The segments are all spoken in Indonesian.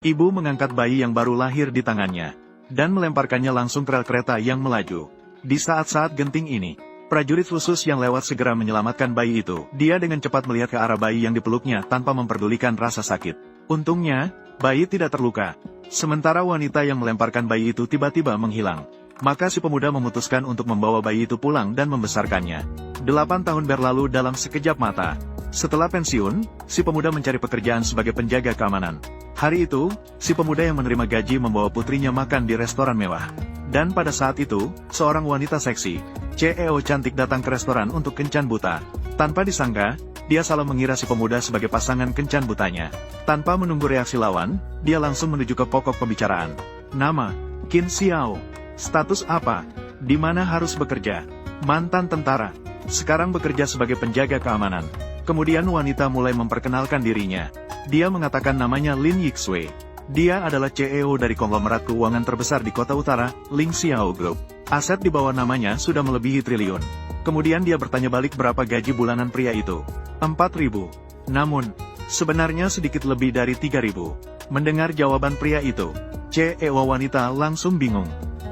Ibu mengangkat bayi yang baru lahir di tangannya, dan melemparkannya langsung ke rel kereta yang melaju. Di saat-saat genting ini, prajurit khusus yang lewat segera menyelamatkan bayi itu. Dia dengan cepat melihat ke arah bayi yang dipeluknya tanpa memperdulikan rasa sakit. Untungnya, bayi tidak terluka. Sementara wanita yang melemparkan bayi itu tiba-tiba menghilang. Maka si pemuda memutuskan untuk membawa bayi itu pulang dan membesarkannya. 8 tahun berlalu dalam sekejap mata. Setelah pensiun, si pemuda mencari pekerjaan sebagai penjaga keamanan. Hari itu, si pemuda yang menerima gaji membawa putrinya makan di restoran mewah. Dan pada saat itu, seorang wanita seksi, CEO cantik datang ke restoran untuk kencan buta. Tanpa disangka, dia salah mengira si pemuda sebagai pasangan kencan butanya. Tanpa menunggu reaksi lawan, dia langsung menuju ke pokok pembicaraan. Nama, Qin Xiao. Status apa? Di mana harus bekerja? Mantan tentara. Sekarang bekerja sebagai penjaga keamanan. Kemudian wanita mulai memperkenalkan dirinya. Dia mengatakan namanya Lin Yixue. Dia adalah CEO dari konglomerat keuangan terbesar di kota utara, Ling Xiao Group. Aset di bawah namanya sudah melebihi triliun. Kemudian dia bertanya balik berapa gaji bulanan pria itu. 4.000. Namun, sebenarnya sedikit lebih dari 3.000. Mendengar jawaban pria itu, CEO wanita langsung bingung.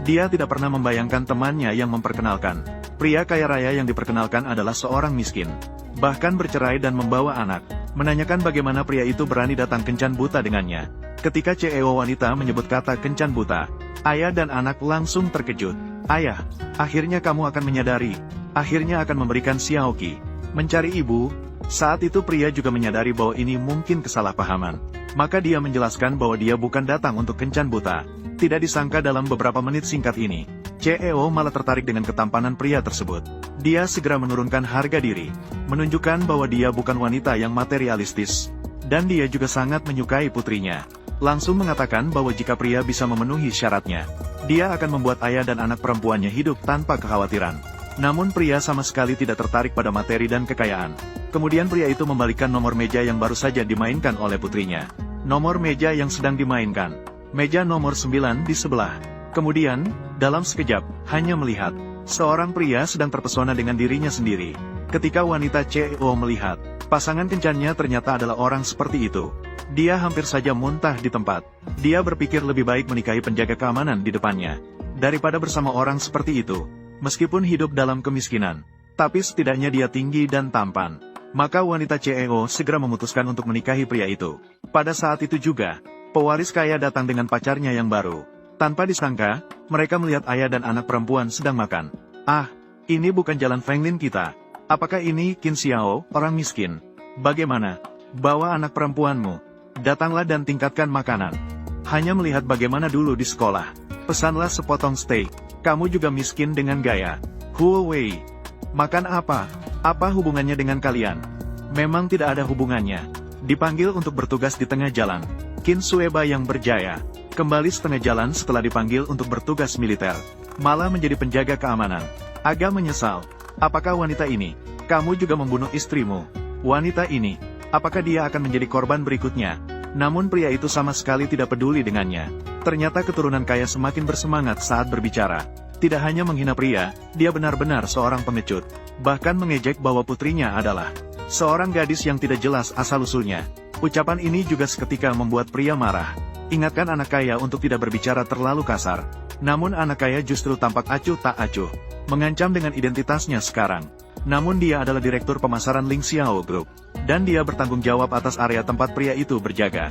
Dia tidak pernah membayangkan temannya yang memperkenalkan. Pria kaya raya yang diperkenalkan adalah seorang miskin. Bahkan bercerai dan membawa anak. Menanyakan bagaimana pria itu berani datang kencan buta dengannya. Ketika CEO wanita menyebut kata kencan buta, ayah dan anak langsung terkejut. Ayah, akhirnya kamu akan menyadari. Akhirnya akan memberikan Xiaoqi. Mencari ibu. Saat itu pria juga menyadari bahwa ini mungkin kesalahpahaman. Maka dia menjelaskan bahwa dia bukan datang untuk kencan buta. Tidak disangka dalam beberapa menit singkat ini, CEO malah tertarik dengan ketampanan pria tersebut. Dia segera menurunkan harga diri, menunjukkan bahwa dia bukan wanita yang materialistis. Dan dia juga sangat menyukai putrinya. Langsung mengatakan bahwa jika pria bisa memenuhi syaratnya, dia akan membuat ayah dan anak perempuannya hidup tanpa kekhawatiran. Namun pria sama sekali tidak tertarik pada materi dan kekayaan. Kemudian pria itu membalikkan nomor meja yang baru saja dimainkan oleh putrinya. Nomor meja yang sedang dimainkan. Meja nomor 9 di sebelah. Kemudian, dalam sekejap, hanya melihat, seorang pria sedang terpesona dengan dirinya sendiri. Ketika wanita CEO melihat, pasangan kencannya ternyata adalah orang seperti itu. Dia hampir saja muntah di tempat. Dia berpikir lebih baik menikahi penjaga keamanan di depannya, daripada bersama orang seperti itu. Meskipun hidup dalam kemiskinan, tapi setidaknya dia tinggi dan tampan. Maka wanita CEO segera memutuskan untuk menikahi pria itu. Pada saat itu juga, pewaris kaya datang dengan pacarnya yang baru. Tanpa disangka, mereka melihat ayah dan anak perempuan sedang makan. Ah, ini bukan jalan Fenglin kita. Apakah ini Qin Xiao, orang miskin? Bagaimana? Bawa anak perempuanmu. Datanglah dan tingkatkan makanan. Hanya melihat bagaimana dulu di sekolah. Pesanlah sepotong steak. Kamu juga miskin dengan gaya. Huawei. Makan apa? Apa hubungannya dengan kalian? Memang tidak ada hubungannya. Dipanggil untuk bertugas di tengah jalan. Qin Sueba yang berjaya. Kembali setengah jalan setelah dipanggil untuk bertugas militer. Malah menjadi penjaga keamanan. Agak menyesal. Apakah wanita ini? Kamu juga membunuh istrimu. Wanita ini. Apakah dia akan menjadi korban berikutnya? Namun pria itu sama sekali tidak peduli dengannya. Ternyata keturunan kaya semakin bersemangat saat berbicara. Tidak hanya menghina pria, dia benar-benar seorang pengecut. Bahkan mengejek bahwa putrinya adalah seorang gadis yang tidak jelas asal-usulnya. Ucapan ini juga seketika membuat pria marah. Ingatkan anak kaya untuk tidak berbicara terlalu kasar. Namun anak kaya justru tampak acuh tak acuh. Mengancam dengan identitasnya sekarang. Namun dia adalah direktur pemasaran Ling Xiao Group. Dan dia bertanggung jawab atas area tempat pria itu berjaga.